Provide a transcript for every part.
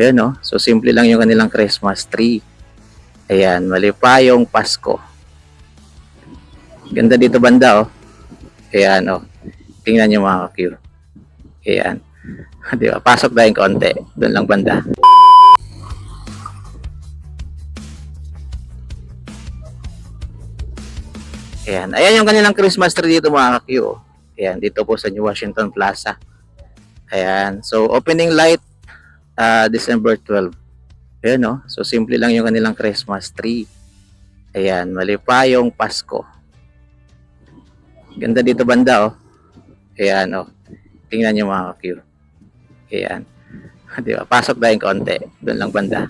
Ayan, no? So, simple lang yung kanilang Christmas tree. Ayan, malipayong Pasko. Ganda dito banda, oh. Ayan, oh. Tingnan nyo mga ka-Q. Ayan. Di ba? Pasok tayong konti. Doon lang banda. Ayan. Ayan yung kanilang Christmas tree dito mga ka-Q. Ayan, dito po sa New Washington Plaza. Ayan. So, opening light, December 12. Ayan, no? So, simple lang yung kanilang Christmas tree. Ayan, malipayong Pasko. Ganda dito banda, oh. Ayan, oh. Tingnan nyo mga ka-Q. Ayan. Di ba? Pasok tayong konti. Doon lang banda.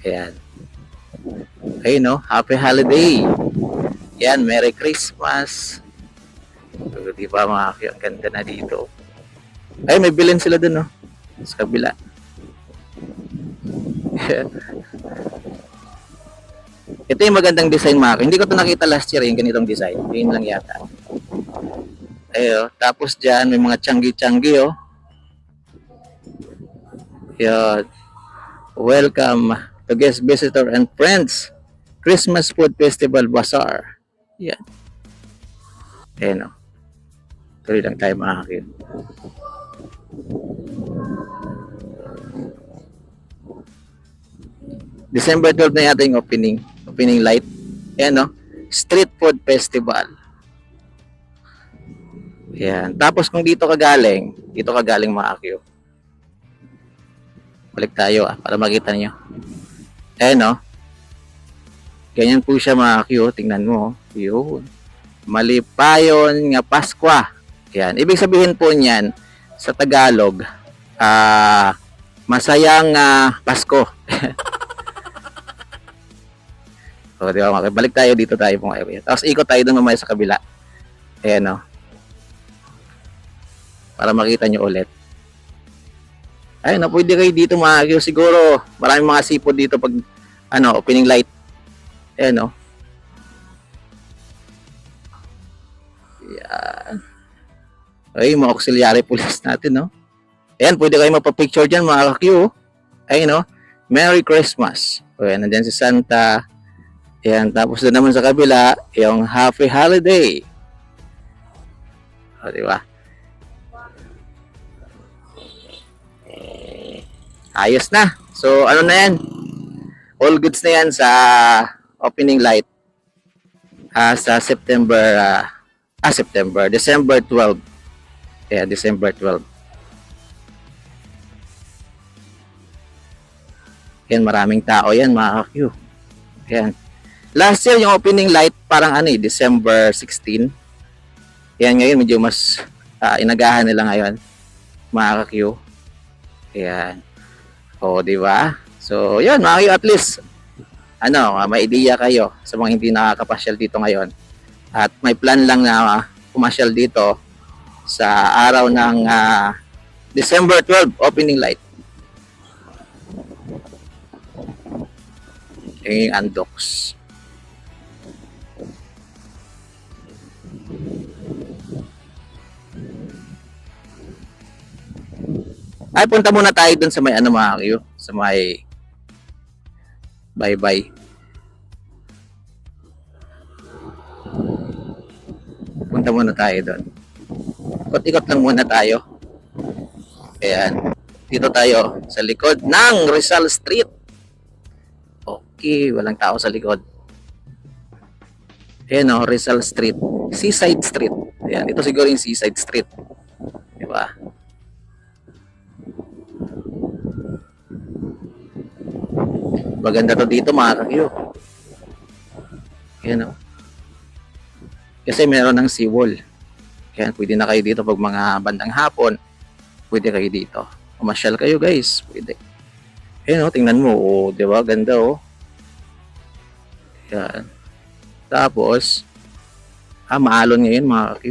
Ayan. Ayun, no? Happy holiday. Ayan, Merry Christmas. So, di ba mga ka-Q? Ang ganda na dito. Ay, may bilin sila dun, no? Sa kabila. Ito yung magandang design mga ka. Hindi ko to nakita last year yung ganitong design. Yun lang yata. Ayo, tapos dyan may mga tiyanggi-tiyanggi, oh. Yan. Welcome to guest visitor and friends. Christmas Food Festival Bazaar. Yan. Ayan, oh. Tuloy lang tayo mga ka-Q. December 12 na yata yung opening light. Ayan, no? Street Food Festival. Ayan. Tapos kung dito ka galing mga Q. Balik tayo para makita niyo. Ayan, no? Ganyan po siya mga Q. Tingnan mo. Yun. Malipayon nga Pasko. Ayan. Ibig sabihin po niyan sa Tagalog, masayang Pasko. So, di ba? Balik tayo dito tayo pong area. Tapos ikot tayo doon mamaya sa kabila. Ayan, no? Para makita nyo ulit. Ayun, no? Pwede kayo dito mga Q. Siguro, maraming mga sipod dito pag, opening light. Ayan, no? Ayan. Ay, mga auxiliary police natin, no? Ayan, pwede kayo magpa-picture dyan mga Q. Ayun, no? Merry Christmas. Ayan, nandyan si Santa. Ayan, tapos doon naman sa kabila, yung Happy Holiday. O, di ba? Ayos na. So, ano na yan? All goods na yan sa opening light. Sa December 12. Yeah, December 12. Yan, maraming tao yan, mga Q. Yan. Last year, yung opening light, parang December 16. Yan, ngayon, medyo mas inagahan nila ngayon, mga Q. Yan. O, di ba? So, yun, mga Q, at least, may idea kayo sa mga hindi nakakapasyal dito ngayon. At may plan lang na pumasyal dito sa araw ng December 12, opening light. Yung Andox. Ay, punta muna tayo dun sa may mga Q, sa may bye-bye. Punta muna tayo dun. Ikot-ikot lang muna tayo. Ayan. Dito tayo sa likod ng Rizal Street. Okay, walang tao sa likod. Ayan, o, Rizal Street. Seaside Street. Ayan, ito siguro yung Seaside Street. Diba? Maganda to dito mga ka-Q. Ayan, o. Kasi meron ng seawall. Kaya pwede na kayo dito pag mga bandang hapon. Pwede kayo dito. Umasyal kayo guys. Pwede. Ayan, o. Tingnan mo. O, diba? Ganda, o. Ayan. Tapos, maalon ngayon mga ka-Q.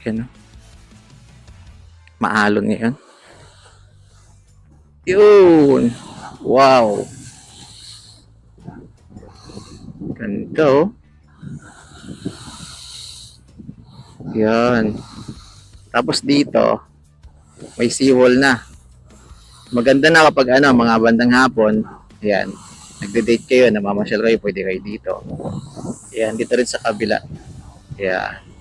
Ayan, o. Maalon ngayon. Yun. Wow. Ganda, oh. Yan. Tapos dito, may seawall na. Maganda na kapag ano, mga bandang hapon, ayan, nagde-date kayo, namamasyal kayo, pwede kayo dito. Ayan, dito rin sa kabila. Yeah.